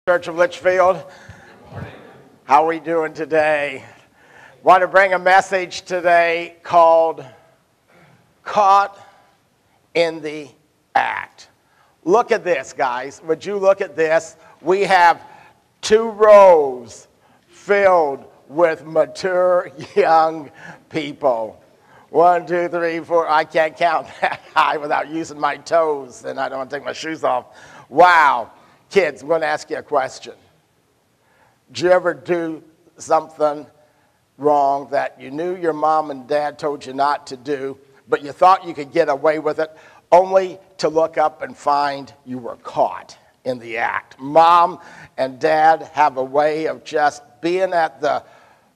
Church of Litchfield. How are we doing today? Want to bring a message today called Caught in the Act. Look at this, guys. Would you look at this? We have 2 rows filled with mature young people. 1, 2, 3, 4. I can't count that high without using my toes, and I don't want to take my shoes off. Wow. Kids, I'm going to ask you a question. Did you ever do something wrong that you knew your mom and dad told you not to do, but you thought you could get away with it, only to look up and find you were caught in the act? Mom and dad have a way of just being at the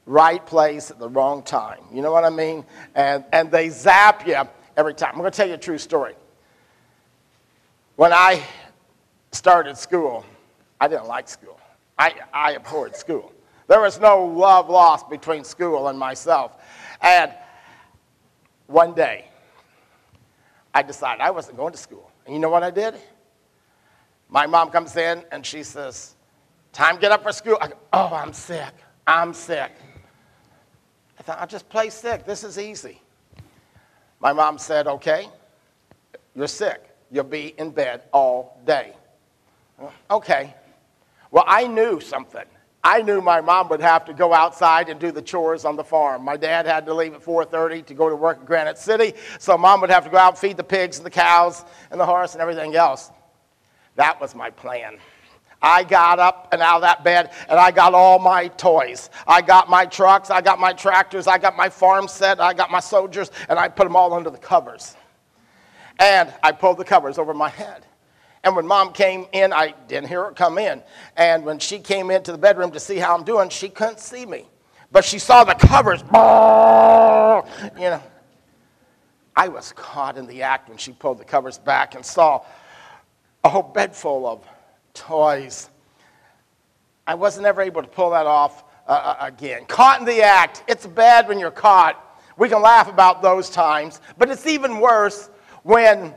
right place at the wrong time. You know what I mean? And they zap you every time. I'm going to tell you a true story. When I started school, I didn't like school. I abhorred school. There was no love lost between school and myself. And one day, I decided I wasn't going to school. And you know what I did? My mom comes in and she says, "Time to get up for school." I go, "Oh, I'm sick. I'm sick." I thought, I'll just play sick. This is easy. My mom said, "Okay, you're sick. You'll be in bed all day." Okay. Well, I knew something. I knew my mom would have to go outside and do the chores on the farm. My dad had to leave at 4:30 to go to work in Granite City, so mom would have to go out and feed the pigs and the cows and the horse and everything else. That was my plan. I got up and out of that bed, and I got all my toys. I got my trucks, I got my tractors, I got my farm set, I got my soldiers, and I put them all under the covers. And I pulled the covers over my head. And when Mom came in, I didn't hear her come in. And when she came into the bedroom to see how I'm doing, she couldn't see me. But she saw the covers. You know, I was caught in the act when she pulled the covers back and saw a whole bed full of toys. I wasn't ever able to pull that off again. Caught in the act. It's bad when you're caught. We can laugh about those times. But it's even worse when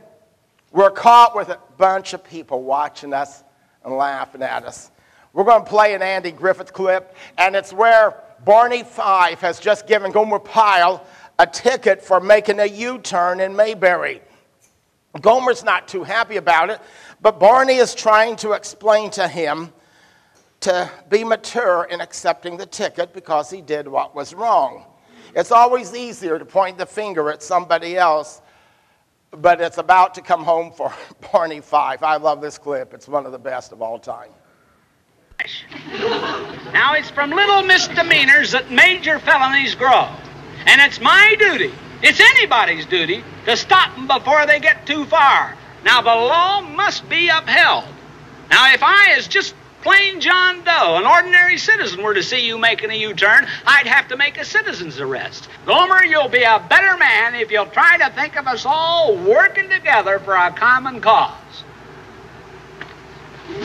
we're caught with a bunch of people watching us and laughing at us. We're going to play an Andy Griffith clip, and it's where Barney Fife has just given Gomer Pyle a ticket for making a U-turn in Mayberry. Gomer's not too happy about it, but Barney is trying to explain to him to be mature in accepting the ticket because he did what was wrong. It's always easier to point the finger at somebody else, but it's about to come home for Barney Fife. I love this clip. It's one of the best of all time. Now, it's from little misdemeanors that major felonies grow. And it's my duty, it's anybody's duty, to stop them before they get too far. Now, the law must be upheld. Now, if I, as just plain John Doe, an ordinary citizen, were to see you making a U-turn, I'd have to make a citizen's arrest. Gomer, you'll be a better man if you'll try to think of us all working together for a common cause. All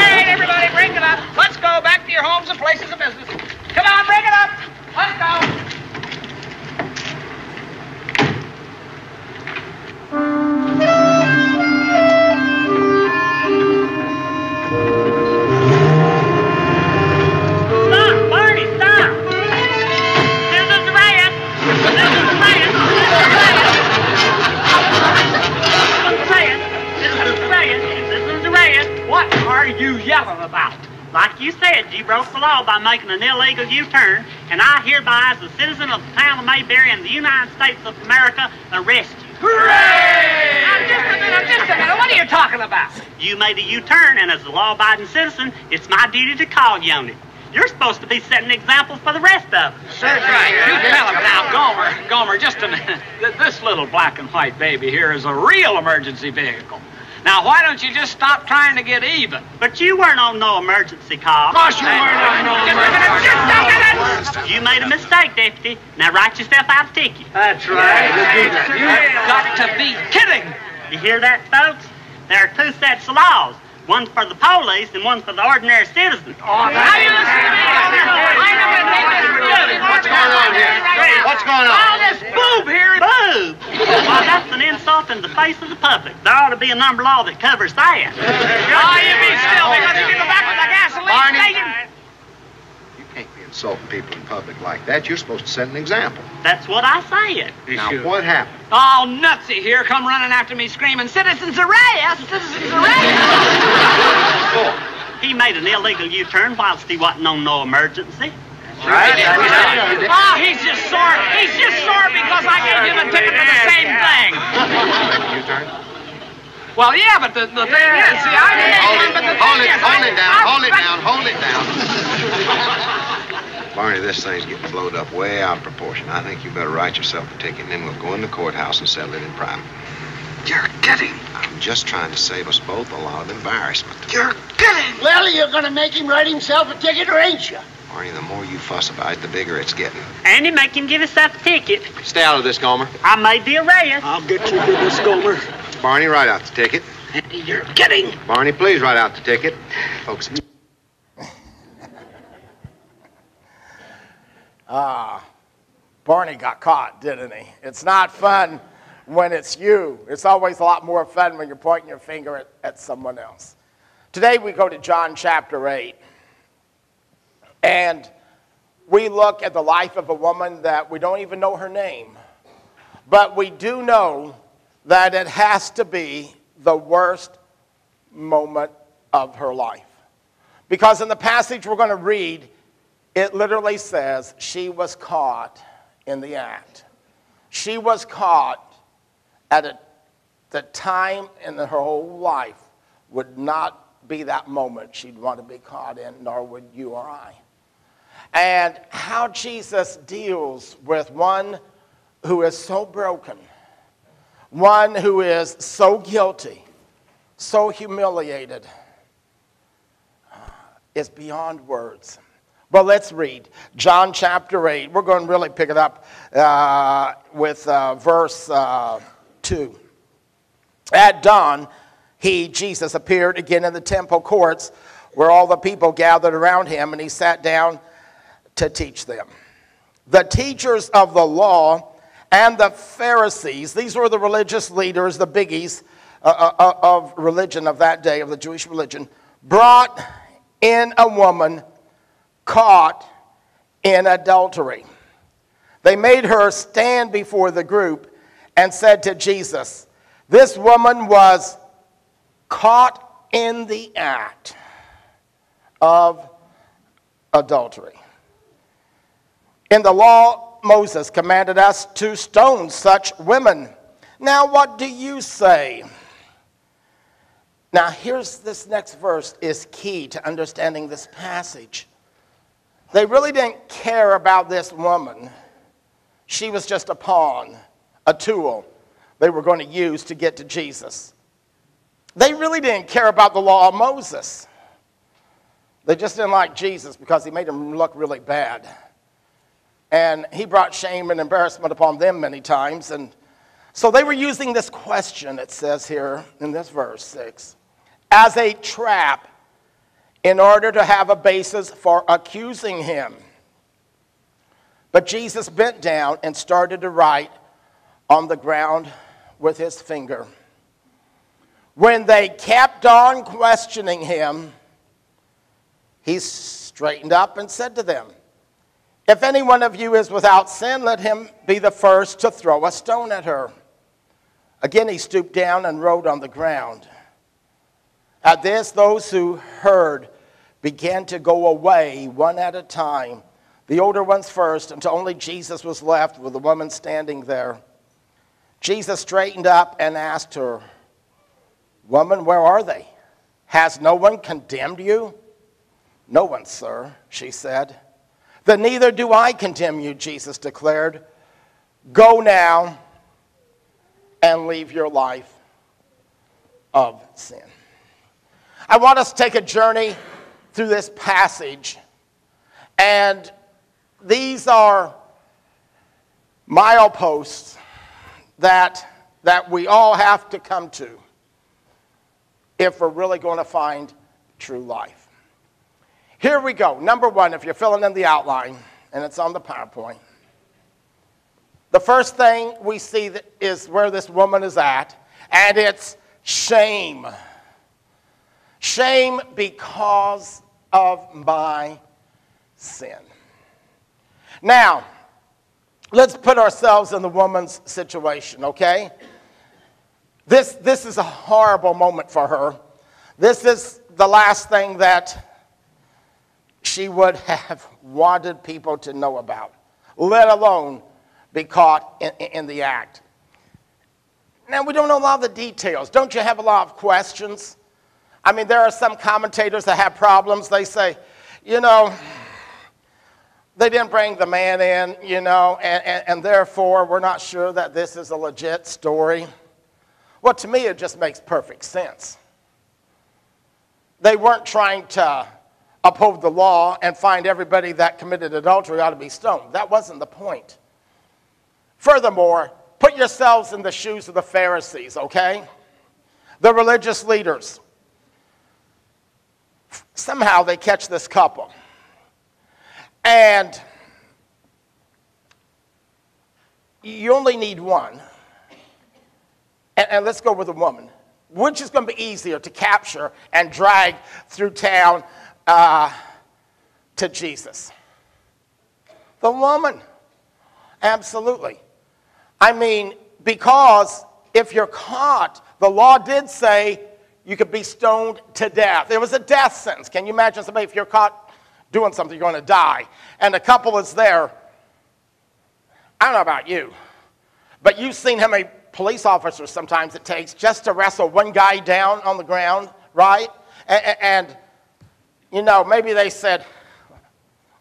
right, everybody, break it up. Let's go back to your homes and places of business. Come on, break it up. Let's go. What are you yelling about? Like you said, you broke the law by making an illegal U-turn, and I hereby, as a citizen of the town of Mayberry in the United States of America, arrest you. Hooray! Now, just a minute. What are you talking about? You made a U-turn, and as a law-abiding citizen, it's my duty to call you on it. You're supposed to be setting examples for the rest of us. That's right. You tell him now, Gomer, just a minute. This little black and white baby here is a real emergency vehicle. Now, why don't you just stop trying to get even? But you weren't on no emergency call. Of course you weren't on no emergency call. You made a mistake, Deputy. Now write yourself out a ticket. That's right. You've got to be kidding. You hear that, folks? There are 2 sets of laws. One for the police and one for the ordinary citizen. Oh, What's going on here? What's going on? Oh, this boob here. Boob? Well, that's an insult off in the face of the public. There ought to be a number law that covers that. Oh, you be still, because if you go back to the gasoline station... You can't be insulting people in public like that. You're supposed to set an example. That's what I said. Now, what happened? Oh, nutsy here come running after me screaming, citizens arrest, citizens arrest. He made an illegal U-turn whilst he wasn't on no emergency. Right. Oh, he's just sore. He's just sore because I gave him a ticket for the same thing. U-turn? Well, yeah, but the thing is, see, I didn't make one, but the thing is... Hold it down. Barney, this thing's getting blowed up way out of proportion. I think you better write yourself a ticket, and then we'll go in the courthouse and settle it in private. You're kidding. I'm just trying to save us both a lot of embarrassment. You're kidding. Well, you're going to make him write himself a ticket, or ain't you? Barney, the more you fuss about it, the bigger it's getting. Andy, make him give us that ticket. Stay out of this, Gomer. I made the arrest. I'll get you to this, Gomer. Barney, write out the ticket. You're kidding. Barney, please write out the ticket. Folks, Barney got caught, didn't he? It's not fun when it's you. It's always a lot more fun when you're pointing your finger at someone else. Today we go to John chapter 8. And we look at the life of a woman that we don't even know her name. But we do know that it has to be the worst moment of her life. Because in the passage we're going to read, it literally says she was caught in the act. She was caught at the time in her whole life would not be that moment she'd want to be caught in, nor would you or I. And how Jesus deals with one who is so broken, one who is so guilty, so humiliated, is beyond words. Well, let's read John chapter 8. We're going to really pick it up with verse 2. At dawn, Jesus, appeared again in the temple courts where all the people gathered around him, and he sat down to teach them. The teachers of the law and the Pharisees, these were the religious leaders, the biggies of religion of that day, of the Jewish religion, brought in a woman caught in adultery. They made her stand before the group and said to Jesus, "This woman was caught in the act of adultery. In the law, Moses commanded us to stone such women. Now, what do you say?" Now, here's this next verse is key to understanding this passage. They really didn't care about this woman. She was just a pawn, a tool they were going to use to get to Jesus. They really didn't care about the law of Moses. They just didn't like Jesus because he made them look really bad. And he brought shame and embarrassment upon them many times. And so they were using this question, it says here in this verse 6, as a trap in order to have a basis for accusing him. But Jesus bent down and started to write on the ground with his finger. When they kept on questioning him, he straightened up and said to them, "If any one of you is without sin, let him be the first to throw a stone at her." Again he stooped down and wrote on the ground. At this, those who heard began to go away one at a time, the older ones first, until only Jesus was left with the woman standing there. Jesus straightened up and asked her, "Woman, where are they? Has no one condemned you?" "No one, sir," she said. "Then neither do I condemn you," Jesus declared. "Go now and leave your life of sin." I want us to take a journey through this passage, and these are mileposts that we all have to come to if we're really going to find true life. Here we go. Number one, if you're filling in the outline, and it's on the PowerPoint. The first thing we see is where this woman is at, and it's shame. Shame because of my sin. Now, let's put ourselves in the woman's situation, okay? This is a horrible moment for her. This is the last thing that she would have wanted people to know about, let alone be caught in the act. Now, we don't know a lot of the details. Don't you have a lot of questions? I mean, there are some commentators that have problems. They say, you know, they didn't bring the man in, you know, and therefore we're not sure that this is a legit story. Well, to me, it just makes perfect sense. They weren't trying to uphold the law and find everybody that committed adultery ought to be stoned. That wasn't the point. Furthermore, put yourselves in the shoes of the Pharisees, okay? The religious leaders. Somehow they catch this couple. And you only need one. And let's go with a woman. Which is going to be easier to capture and drag through town to Jesus? The woman. Absolutely. I mean, because if you're caught, the law did say you could be stoned to death. There was a death sentence. Can you imagine somebody, if you're caught doing something, you're going to die, and the couple is there? I don't know about you, but you've seen how many police officers sometimes it takes just to wrestle one guy down on the ground, right? And you know, maybe they said,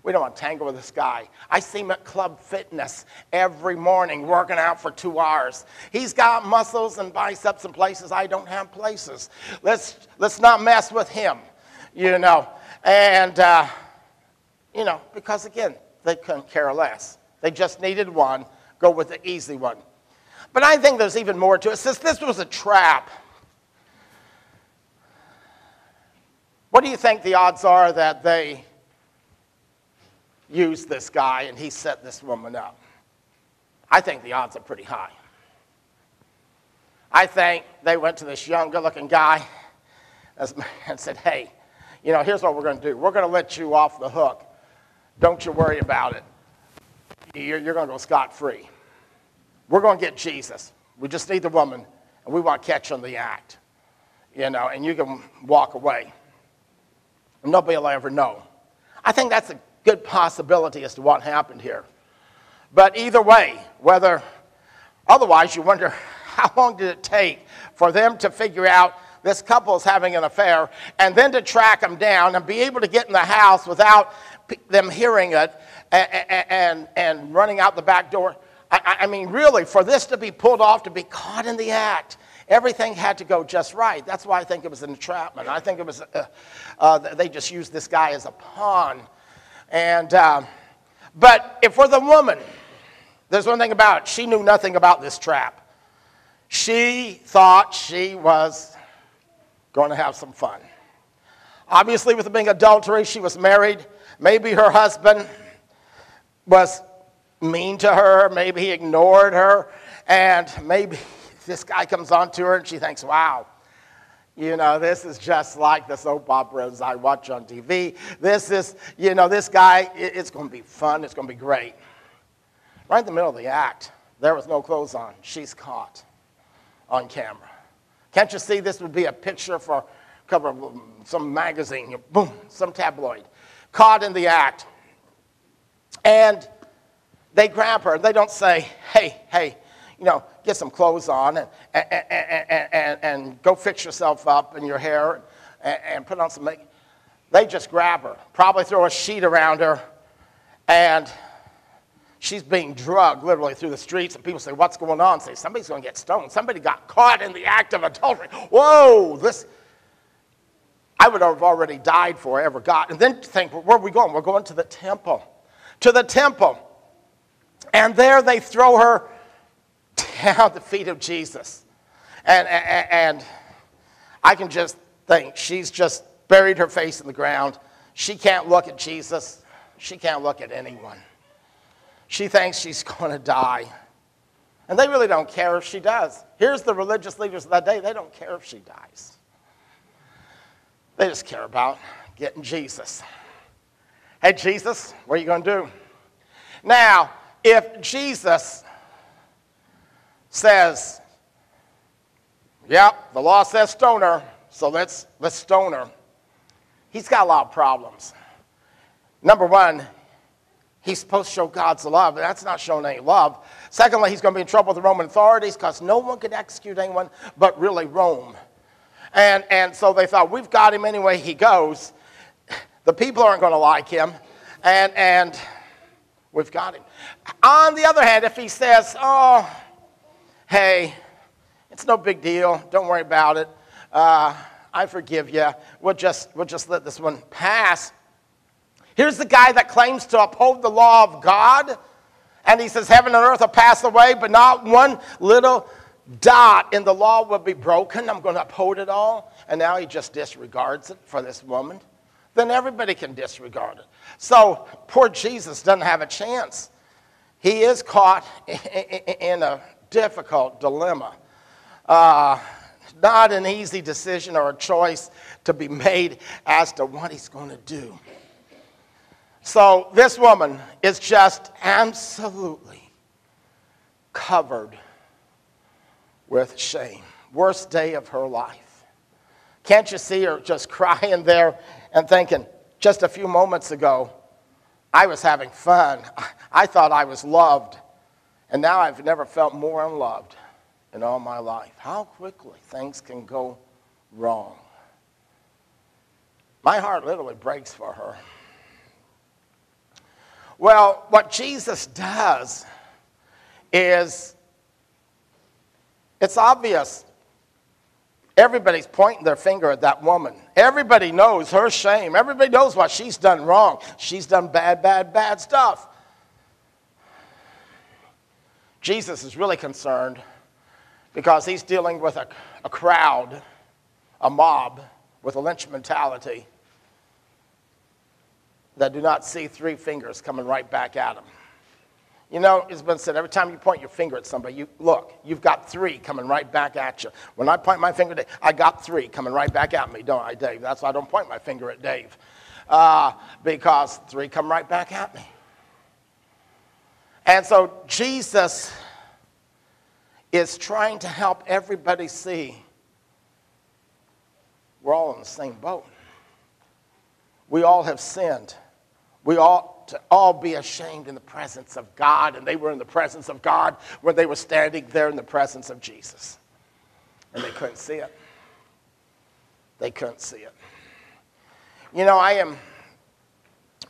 we don't want to tangle with this guy. I see him at Club Fitness every morning working out for 2 hours. He's got muscles and biceps in places I don't have places. Let's not mess with him, you know. And, you know, because again, they couldn't care less. They just needed one, go with the easy one. But I think there's even more to it. Since this was a trap, what do you think the odds are that they used this guy and he set this woman up? I think the odds are pretty high. I think they went to this young, good-looking guy and said, hey, you know, here's what we're going to do. We're going to let you off the hook. Don't you worry about it. You're going to go scot-free. We're going to get Jesus. We just need the woman, and we want to catch on the act. You know, and you can walk away. And nobody will ever know. I think that's a good possibility as to what happened here. But either way, otherwise you wonder, how long did it take for them to figure out this couple is having an affair, and then to track them down and be able to get in the house without them hearing it and running out the back door? I mean, really, for this to be pulled off, to be caught in the act, everything had to go just right. That's why I think it was an entrapment. I think it was they just used this guy as a pawn. And but if for the woman, there's one thing about it. She knew nothing about this trap. She thought she was going to have some fun. Obviously, with it being adultery, she was married. Maybe her husband was mean to her. Maybe he ignored her. And maybe this guy comes on to her and she thinks, wow, you know, this is just like the soap operas I watch on TV. This is, you know, this guy, it's going to be fun. It's going to be great. Right in the middle of the act, there was no clothes on. She's caught on camera. Can't you see this would be a picture for cover of some magazine? Boom, some tabloid. Caught in the act. And they grab her. They don't say, hey, you know, get some clothes on and go fix yourself up in your hair and put on some makeup. They just grab her, probably throw a sheet around her, and she's being drugged literally through the streets. And people say, what's going on? Say, somebody's going to get stoned. Somebody got caught in the act of adultery. Whoa, I would have already died before I ever got. And then think, well, where are we going? We're going to the temple. To the temple. And there they throw her down at the feet of Jesus. And I can just think, she's just buried her face in the ground. She can't look at Jesus. She can't look at anyone. She thinks she's going to die. And they really don't care if she does. Here's the religious leaders of that day. They don't care if she dies. They just care about getting Jesus. Hey, Jesus, what are you going to do? Now, if Jesus says, yep, the law says stone her, so let's stone her, he's got a lot of problems. Number one, he's supposed to show God's love, but that's not showing any love. Secondly, he's going to be in trouble with the Roman authorities because no one could execute anyone but really Rome. And so they thought, we've got him anyway he goes. The people aren't going to like him, and we've got him. On the other hand, if he says, oh, hey, it's no big deal, don't worry about it, I forgive you, we'll just let this one pass. Here's the guy that claims to uphold the law of God, and he says heaven and earth will pass away, but not one little dot in the law will be broken. I'm going to uphold it all. And now he just disregards it for this woman. Then everybody can disregard it. So poor Jesus doesn't have a chance. He is caught in a difficult dilemma. Not an easy decision or a choice to be made as to what he's going to do. So this woman is just absolutely covered with shame. Worst day of her life. Can't you see her just crying there and thinking, just a few moments ago, I was having fun. I thought I was loved. And now I've never felt more unloved in all my life. How quickly things can go wrong. My heart literally breaks for her. Well, what Jesus does is, it's obvious. Everybody's pointing their finger at that woman. Everybody knows her shame. Everybody knows what she's done wrong. She's done bad stuff. Jesus is really concerned because he's dealing with a crowd, a mob with a lynch mentality that do not see three fingers coming right back at them. You know, it's been said, every time you point your finger at somebody, you've got three coming right back at you. When I point my finger at Dave, I got three coming right back at me, don't I, Dave? That's why I don't point my finger at Dave, because three come right back at me. And so Jesus is trying to help everybody see we're all in the same boat. We all have sinned. We ought to all be ashamed in the presence of God. And they were in the presence of God when they were standing there in the presence of Jesus. And they couldn't see it. They couldn't see it. You know, I am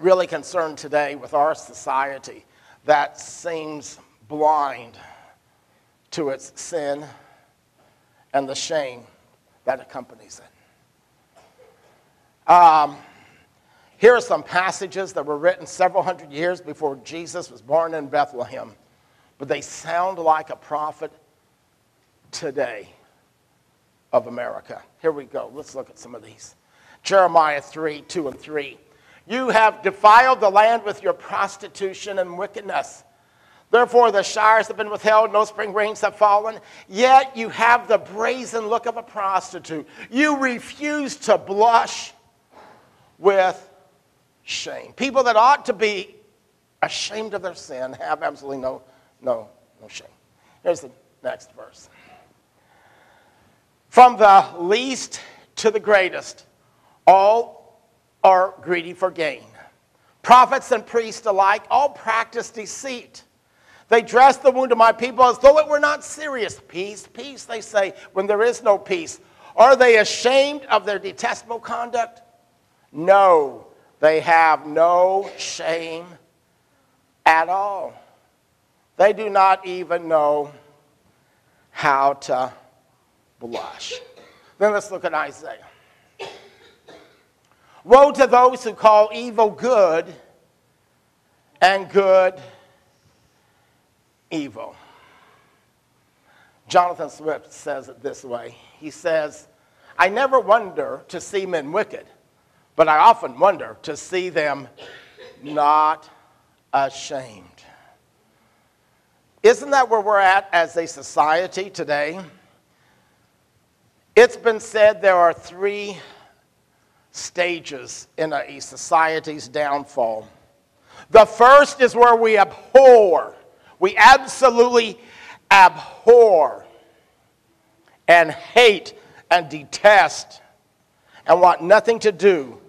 really concerned today with our society that seems blind to its sin and the shame that accompanies it. Here are some passages that were written several hundred years before Jesus was born in Bethlehem, but they sound like a prophet today of America. Here we go. Let's look at some of these. Jeremiah 3:2-3. You have defiled the land with your prostitution and wickedness. Therefore the showers have been withheld, no spring rains have fallen. Yet you have the brazen look of a prostitute. You refuse to blush with shame. People that ought to be ashamed of their sin have absolutely no shame. Here's the next verse. From the least to the greatest, all are greedy for gain. Prophets and priests alike, all practice deceit. They dress the wound of my people as though it were not serious. Peace, peace, they say, when there is no peace. Are they ashamed of their detestable conduct? No, they have no shame at all. They do not even know how to blush. Then let's look at Isaiah. Woe to those who call evil good and good evil. Jonathan Swift says it this way. He says, I never wonder to see men wicked, but I often wonder to see them not ashamed. Isn't that where we're at as a society today? It's been said there are 3 stages in a society's downfall. The first is where we abhor. We absolutely abhor and hate and detest and want nothing to do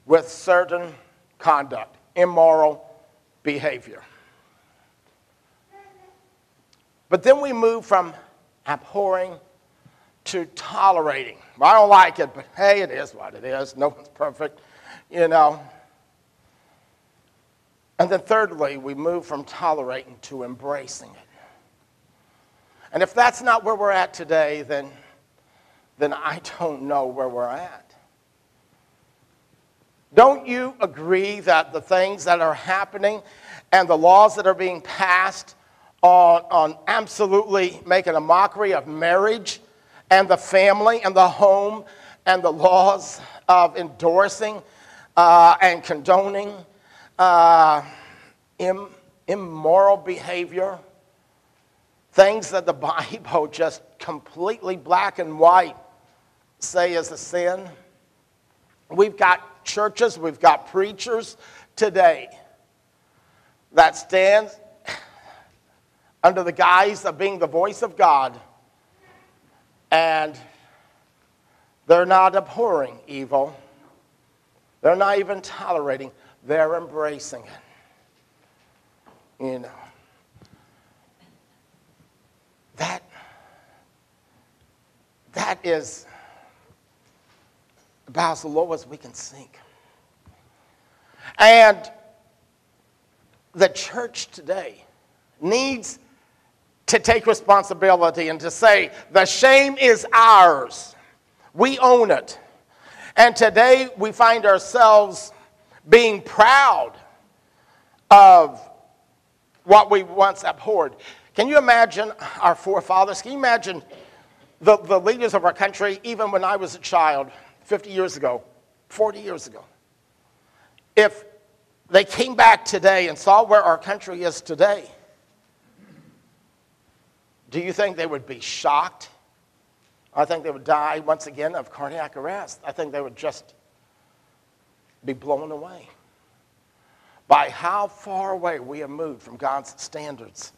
with certain conduct, immoral behavior. But then we move from abhorring to tolerating. Well, I don't like it, but hey, it is what it is. No one's perfect, you know. And then thirdly, we move from tolerating to embracing it. And if that's not where we're at today, then I don't know where we're at. Don't you agree that the things that are happening and the laws that are being passed on absolutely making a mockery of marriage and the family and the home and the laws of endorsing and condoning immoral behavior, things that the Bible just completely black and white say is a sin? We've got churches, we've got preachers today that stand under the guise of being the voice of God, and they're not abhorring evil. They're not even tolerating. They're embracing it. You know. That is about as low as we can sink. And the church today needs to take responsibility and to say, the shame is ours. We own it. And today we find ourselves being proud of what we once abhorred. Can you imagine our forefathers? Can you imagine the leaders of our country, even when I was a child, 50 years ago, 40 years ago? If they came back today and saw where our country is today, do you think they would be shocked? I think they would die once again of cardiac arrest. I think they would just be blown away by how far away we have moved from God's standards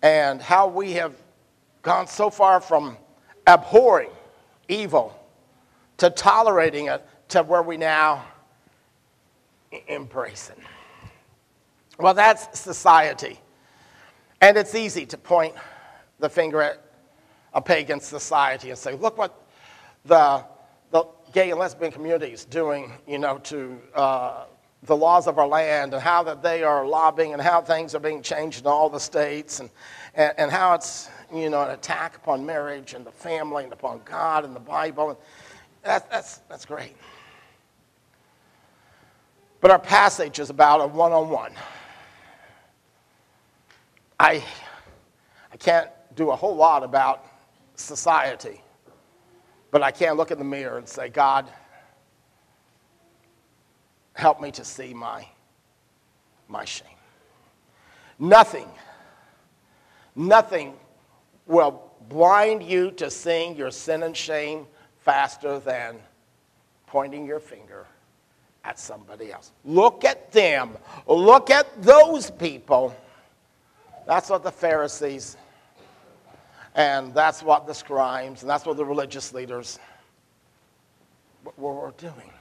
and how we have gone so far from abhorring evil to tolerating it to where we now embrace it. Well, that's society. And it's easy to point the finger at a pagan society and say, look what the gay and lesbian community is doing, you know, to the laws of our land, and how that they are lobbying, and how things are being changed in all the states, and how it's, you know, an attack upon marriage and the family and upon God and the Bible. And that's great. But our passage is about a one-on-one. I can't do a whole lot about society, but I can look in the mirror and say, God, help me to see my shame. Nothing will blind you to seeing your sin and shame faster than pointing your finger at somebody else. Look at them. Look at those people. That's what the Pharisees, and that's what the scribes, and that's what the religious leaders were doing.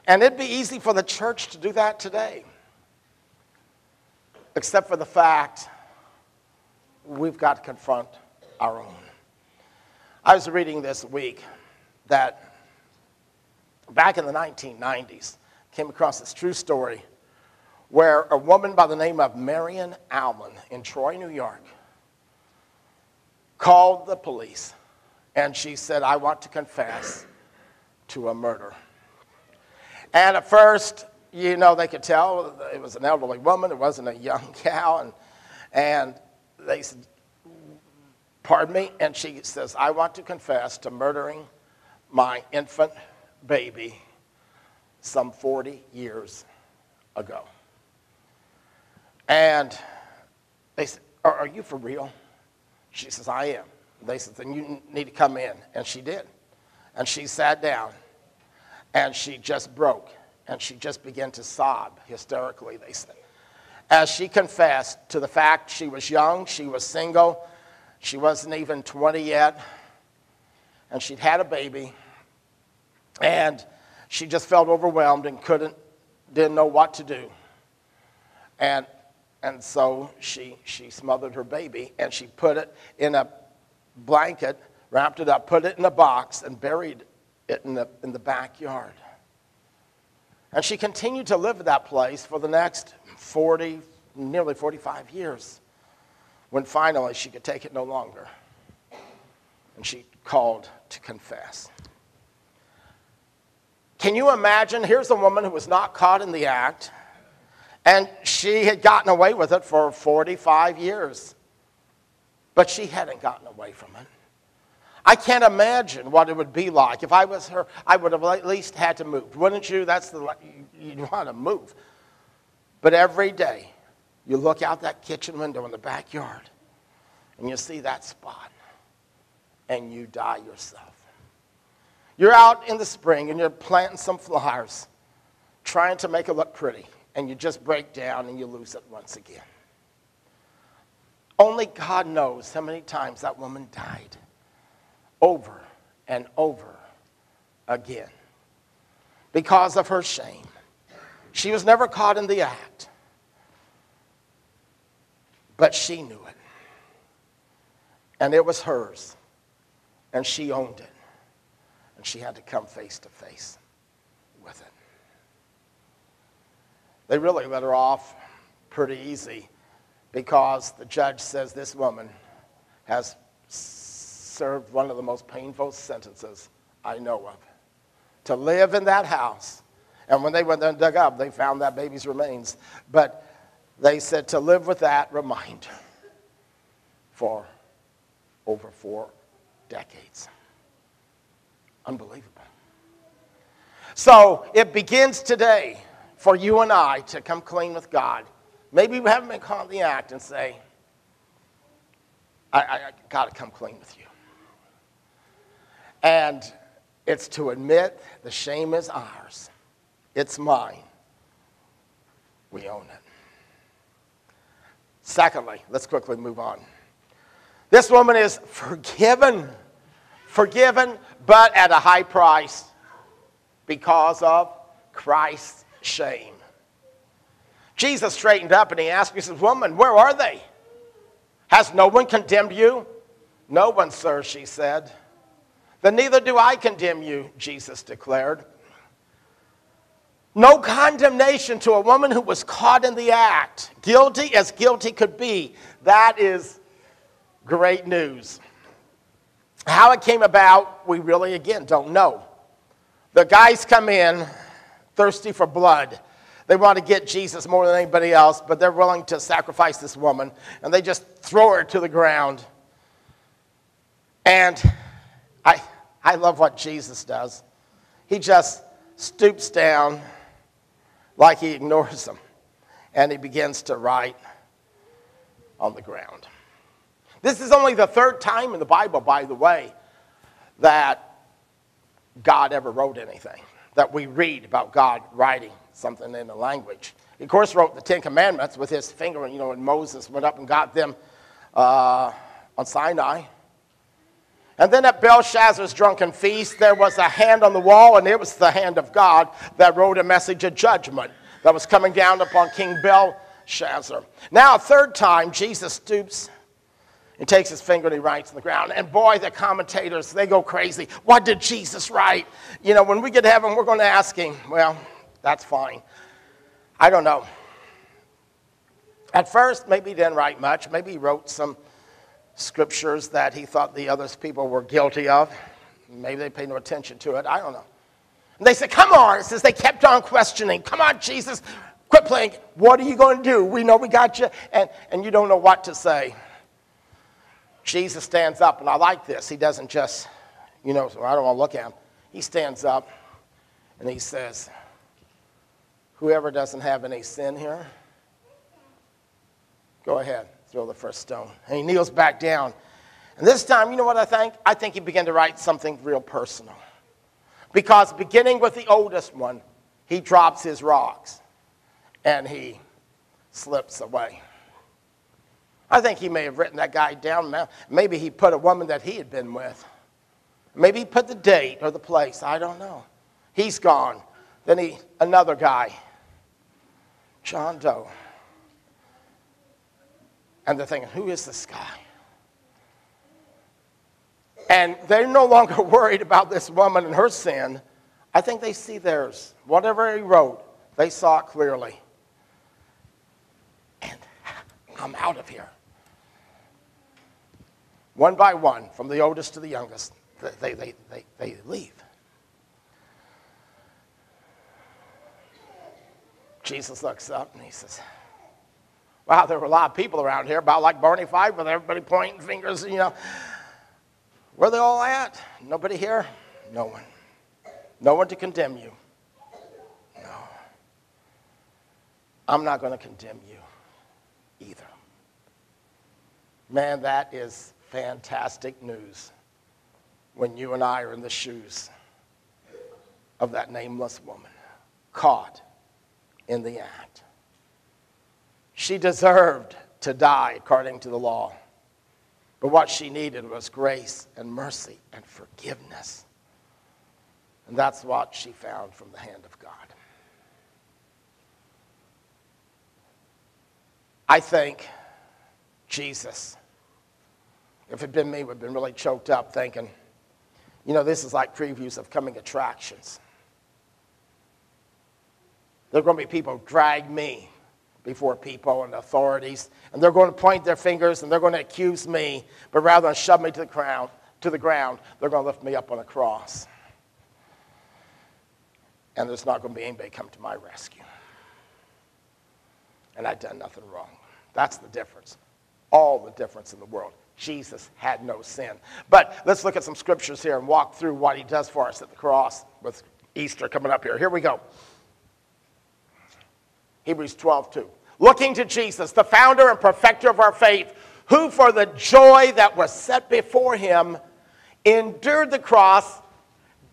And it'd be easy for the church to do that today, except for the fact we've got to confront our own. I was reading this week that back in the 1990s, came across this true story where a woman by the name of Marion Allen in Troy, New York, called the police, and she said, I want to confess to a murder. And at first, you know, they could tell it was an elderly woman, it wasn't a young gal, and they said, pardon me, and she says, I want to confess to murdering my infant baby some 40 years ago. And they said, are you for real? She says, I am. They said, then you need to come in. And she did. And she sat down, and she just broke, and she just began to sob hysterically, they said, as she confessed to the fact she was young, she was single, she wasn't even 20 yet, and she'd had a baby, and she just felt overwhelmed and didn't know what to do. And so she smothered her baby, and she put it in a blanket, wrapped it up, put it in a box, and buried it in the backyard. And she continued to live at that place for the next nearly 45 years, when finally she could take it no longer. And she called to confess. Can you imagine? Here's a woman who was not caught in the act, and she had gotten away with it for 45 years. But she hadn't gotten away from it. I can't imagine what it would be like. If I was her, I would have at least had to move. Wouldn't you? You'd want to move. But every day, you look out that kitchen window in the backyard, and you see that spot, and you die yourself. You're out in the spring, and you're planting some flowers, trying to make it look pretty, and you just break down, and you lose it once again. Only God knows how many times that woman died, over and over again, because of her shame. She was never caught in the act, but she knew it, and it was hers, and she owned it, and she had to come face to face with it. They really let her off pretty easy, because the judge says this woman has served one of the most painful sentences I know of. To live in that house, and when they went there and dug up, they found that baby's remains. But they said to live with that reminder for over 4 decades. Unbelievable. So it begins today for you and I to come clean with God. Maybe we haven't been caught in the act and say, I got to come clean with you. And it's to admit the shame is ours. It's mine. We own it. Secondly, let's quickly move on. This woman is forgiven, but at a high price because of Christ's shame. Jesus straightened up and he asked me, he says, woman, where are they? Has no one condemned you? No one, sir, she said. Then neither do I condemn you, Jesus declared. No condemnation to a woman who was caught in the act, guilty as guilty could be. That is great news. How it came about, we really, again, don't know. The guys come in thirsty for blood. They want to get Jesus more than anybody else, but they're willing to sacrifice this woman, and they just throw her to the ground. And I love what Jesus does. He just stoops down like he ignores them, and he begins to write on the ground. This is only the 3rd time in the Bible, by the way, that God ever wrote anything, that we read about God writing something in a language. He, of course, wrote the 10 Commandments with his finger, when Moses went up and got them on Sinai. And then at Belshazzar's drunken feast, there was a hand on the wall, and it was the hand of God that wrote a message of judgment that was coming down upon King Belshazzar. Now, a 3rd time, Jesus stoops and takes his finger and he writes on the ground. And boy, the commentators, they go crazy. What did Jesus write? When we get to heaven, we're going to ask him. Well, that's fine. I don't know. At first, maybe he didn't write much. Maybe he wrote some scriptures that he thought the other people were guilty of. Maybe they paid no attention to it. I don't know. And they said, come on. It says they kept on questioning. Come on, Jesus. Quit playing. What are you going to do? We know we got you. And you don't know what to say. Jesus stands up, and I like this. He doesn't just, so I don't want to look at him. He stands up, and he says, whoever doesn't have any sin here, go ahead. throw the first stone. And he kneels back down. And this time, you know what I think? I think he began to write something real personal. Because beginning with the oldest one, he drops his rocks and he slips away. I think he may have written that guy down. Maybe he put a woman that he had been with. Maybe he put the date or the place. I don't know. He's gone. Then another guy, John Doe. And they're thinking, who is this guy? And they're no longer worried about this woman and her sin. I think they see theirs. Whatever he wrote, they saw it clearly. And I'm out of here. One by one, from the oldest to the youngest, they leave. Jesus looks up and he says, wow, there were a lot of people around here, about like Barney Fife, with everybody pointing fingers, you know. Where are they all at? Nobody here? No one. No one to condemn you. No. I'm not going to condemn you either. Man, that is fantastic news when you and I are in the shoes of that nameless woman, caught in the act. She deserved to die according to the law. But what she needed was grace and mercy and forgiveness. And that's what she found from the hand of God. I think Jesus, if it had been me, would have been really choked up thinking, you know, this is like previews of coming attractions. There are going to be people who drag me before people and authorities, and they're going to point their fingers and they're going to accuse me, but rather than shove me to the ground, they're going to lift me up on a cross. And there's not going to be anybody come to my rescue. And I've done nothing wrong. That's the difference. All the difference in the world. Jesus had no sin. But let's look at some scriptures here and walk through what he does for us at the cross with Easter coming up here. Here we go. Hebrews 12:2. Looking to Jesus, the founder and perfecter of our faith, who for the joy that was set before him endured the cross,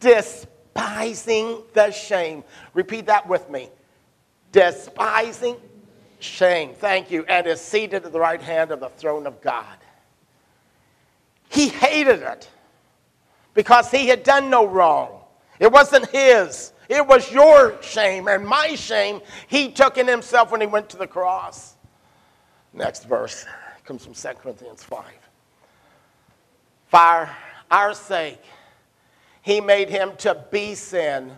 despising the shame. Repeat that with me. Despising shame. Thank you. And is seated at the right hand of the throne of God. He hated it because he had done no wrong. It wasn't his. It was your shame and my shame he took in himself when he went to the cross. Next verse comes from 2 Corinthians 5. For our sake, he made him to be sin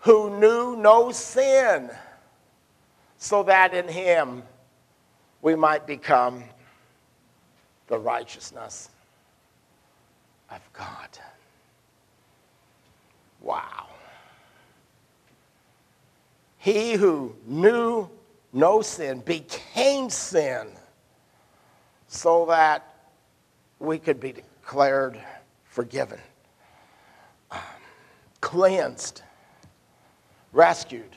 who knew no sin, so that in him we might become the righteousness of God. Wow. He who knew no sin became sin so that we could be declared forgiven, cleansed, rescued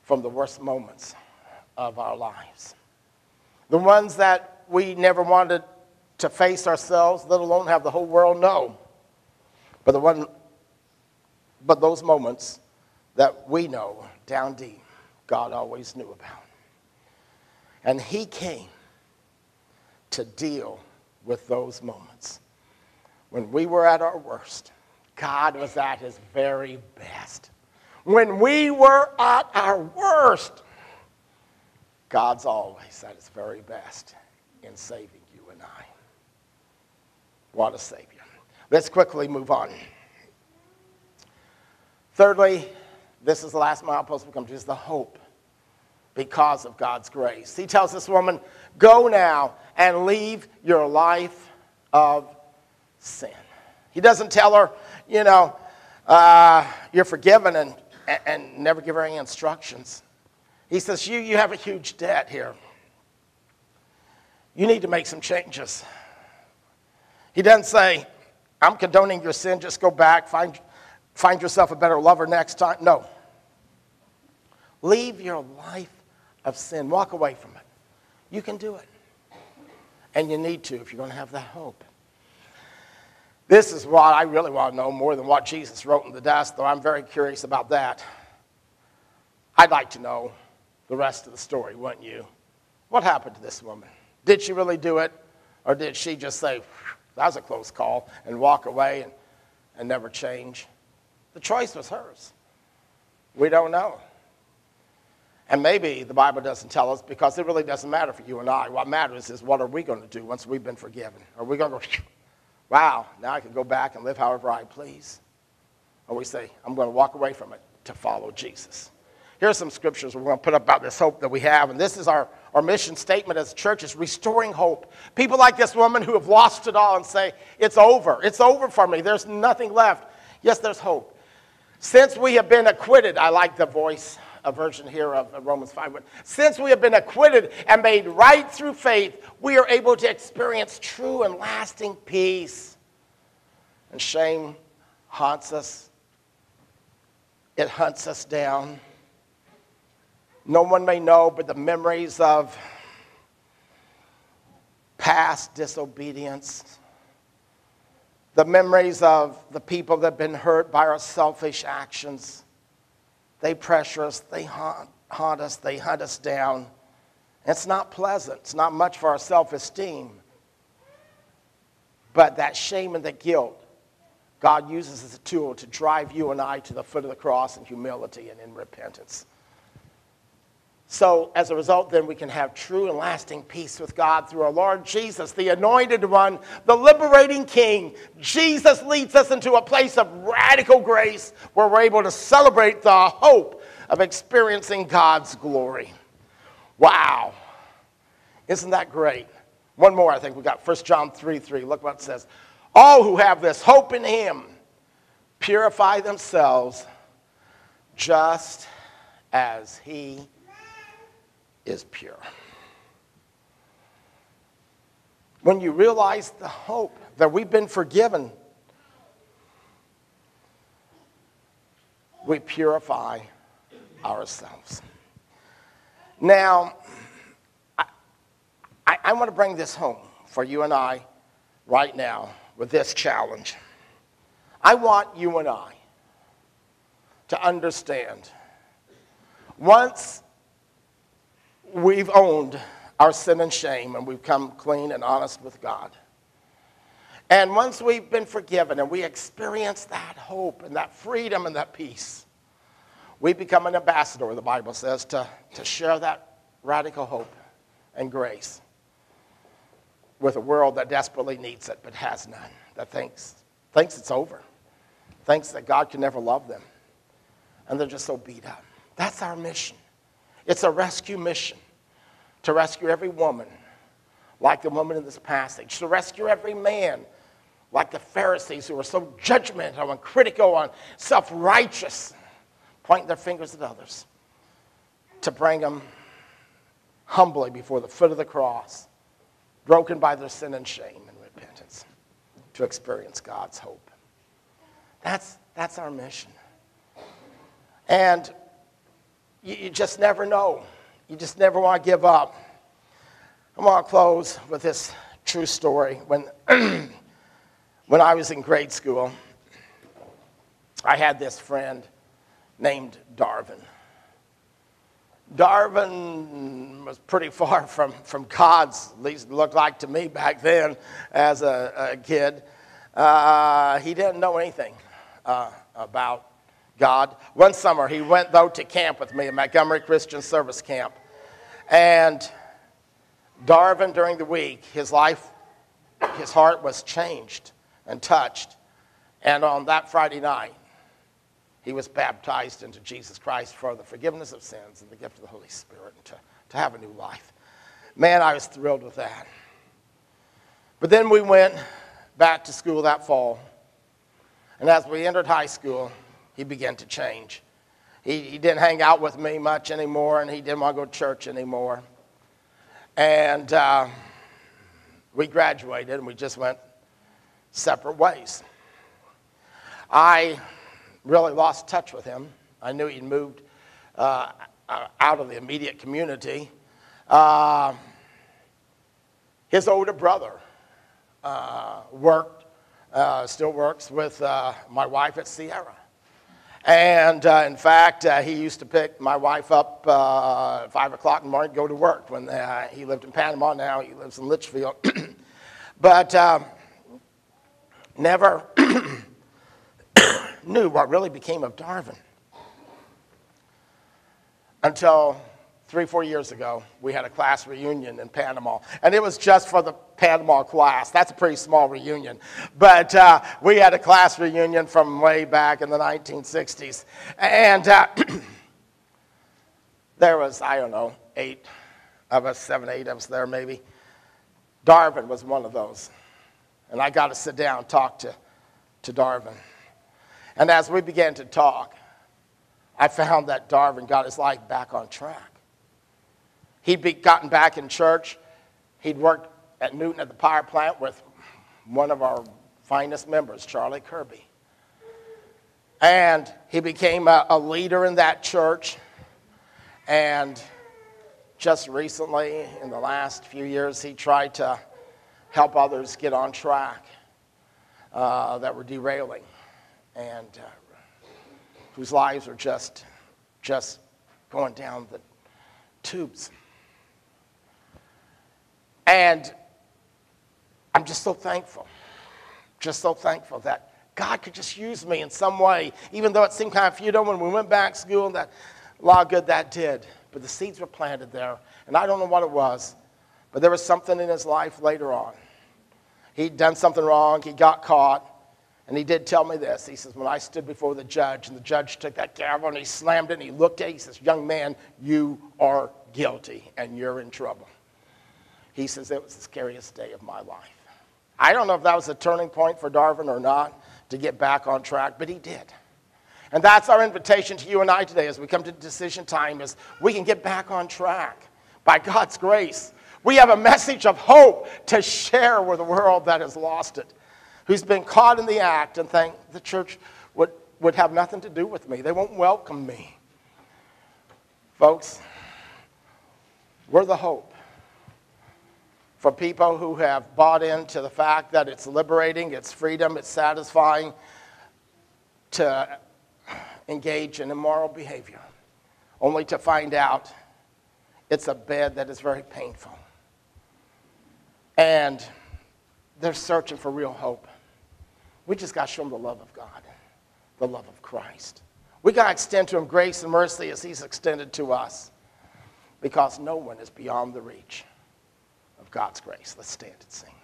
from the worst moments of our lives. The ones that we never wanted to face ourselves, let alone have the whole world know. But those moments that we know down deep, God always knew about. And he came to deal with those moments. When we were at our worst, God was at his very best. When we were at our worst, God's always at his very best in saving you and I. What a Savior. Let's quickly move on. Thirdly, this is the last milestone we come to, is the hope because of God's grace. He tells this woman, go now and leave your life of sin. He doesn't tell her, you're forgiven and never give her any instructions. He says, you have a huge debt here. You need to make some changes. He doesn't say, I'm condoning your sin, just go back, find yourself a better lover next time. No. Leave your life of sin. Walk away from it. You can do it. And you need to if you're going to have that hope. This is what I really want to know more than what Jesus wrote in the dust, though I'm very curious about that. I'd like to know the rest of the story, wouldn't you? What happened to this woman? Did she really do it? Or did she just say, that was a close call, and walk away and never change? The choice was hers. We don't know. And maybe the Bible doesn't tell us because it really doesn't matter for you and I. What matters is what are we going to do once we've been forgiven? Are we going to go, wow, now I can go back and live however I please? Or we say, I'm going to walk away from it to follow Jesus. Here's some scriptures we're going to put up about this hope that we have. And this is our mission statement as a church, is restoring hope. People like this woman who have lost it all and say, it's over. It's over for me. There's nothing left. Yes, there's hope. Since we have been acquitted, I like the voice, a version here of Romans 5. Since we have been acquitted and made right through faith, we are able to experience true and lasting peace. And shame haunts us. It hunts us down. No one may know, but the memories of past disobedience, the memories of the people that have been hurt by our selfish actions, they pressure us, they haunt us, they hunt us down. It's not pleasant. It's not much for our self-esteem. But that shame and that guilt, God uses as a tool to drive you and I to the foot of the cross in humility and in repentance. So as a result, then, we can have true and lasting peace with God through our Lord Jesus, the anointed one, the liberating King. Jesus leads us into a place of radical grace where we're able to celebrate the hope of experiencing God's glory. Wow. Isn't that great? One more, I think. We got 1 John 3:3. Look what it says. All who have this hope in him purify themselves just as he is pure. When you realize the hope that we've been forgiven, we purify ourselves. Now, I want to bring this home for you and I right now with this challenge. I want you and I to understand, once we've owned our sin and shame and we've come clean and honest with God, and once we've been forgiven and we experience that hope and that freedom and that peace, we become an ambassador, the Bible says, to share that radical hope and grace with a world that desperately needs it but has none, that thinks it's over, thinks that God can never love them, and they're just so beat up. That's our mission. It's a rescue mission, to rescue every woman like the woman in this passage, to rescue every man like the Pharisees who are so judgmental and critical and self-righteous, pointing their fingers at others, to bring them humbly before the foot of the cross, broken by their sin and shame and repentance, to experience God's hope. That's our mission. And you just never know. You just never want to give up. I want to close with this true story. When I was in grade school, I had this friend named Darvin. Darvin was pretty far from God's, at least it looked like to me back then as a kid. He didn't know anything about God. One summer, he went, though, to camp with me at Montgomery Christian Service Camp. And Darvin, during the week, his heart was changed and touched. And on that Friday night, he was baptized into Jesus Christ for the forgiveness of sins and the gift of the Holy Spirit, and to have a new life. Man, I was thrilled with that. But then we went back to school that fall. And as we entered high school, he began to change. He didn't hang out with me much anymore, and he didn't want to go to church anymore. And we graduated, and we just went separate ways. I really lost touch with him. I knew he'd moved out of the immediate community. His older brother still works with my wife at Sierra. And in fact, he used to pick my wife up at 5 o'clock in the morning to go to work when he lived in Panama. Now he lives in Litchfield. But never knew what really became of Darvin until 3-4 years ago. We had a class reunion in Panama, and it was just for the Panama class. That's a pretty small reunion, but we had a class reunion from way back in the 1960s, and there was, I don't know, 8 of us, 7, 8 of us there maybe. Darvin was one of those, and I got to sit down and talk to Darvin. And as we began to talk, I found that Darvin got his life back on track. He'd gotten back in church. He'd worked at Newton at the power plant with one of our finest members, Charlie Kirby. And he became a leader in that church. And just recently, in the last few years, he tried to help others get on track that were derailing and whose lives are just going down the tubes. And I'm just so thankful that God could just use me in some way, even though it seemed kind of futile when we went back to school, and that a lot of good that did. But the seeds were planted there, and I don't know what it was, but there was something in his life later on. He'd done something wrong, he got caught, and he did tell me this. He says, when I stood before the judge, and the judge took that gavel and he slammed it, and he looked at it, he says, young man, you are guilty, and you're in trouble. He says, it was the scariest day of my life. I don't know if that was a turning point for Darvin or not to get back on track, but he did. And that's our invitation to you and I today as we come to decision time, is we can get back on track by God's grace. We have a message of hope to share with a world that has lost it, who's been caught in the act and think the church would have nothing to do with me. They won't welcome me. Folks, we're the hope for people who have bought into the fact that it's liberating, it's freedom, it's satisfying to engage in immoral behavior, only to find out it's a bed that is very painful. And they're searching for real hope. We just got to show them the love of God, the love of Christ. We got to extend to them grace and mercy as he's extended to us, because no one is beyond the reach of God's grace. Let's stand and sing.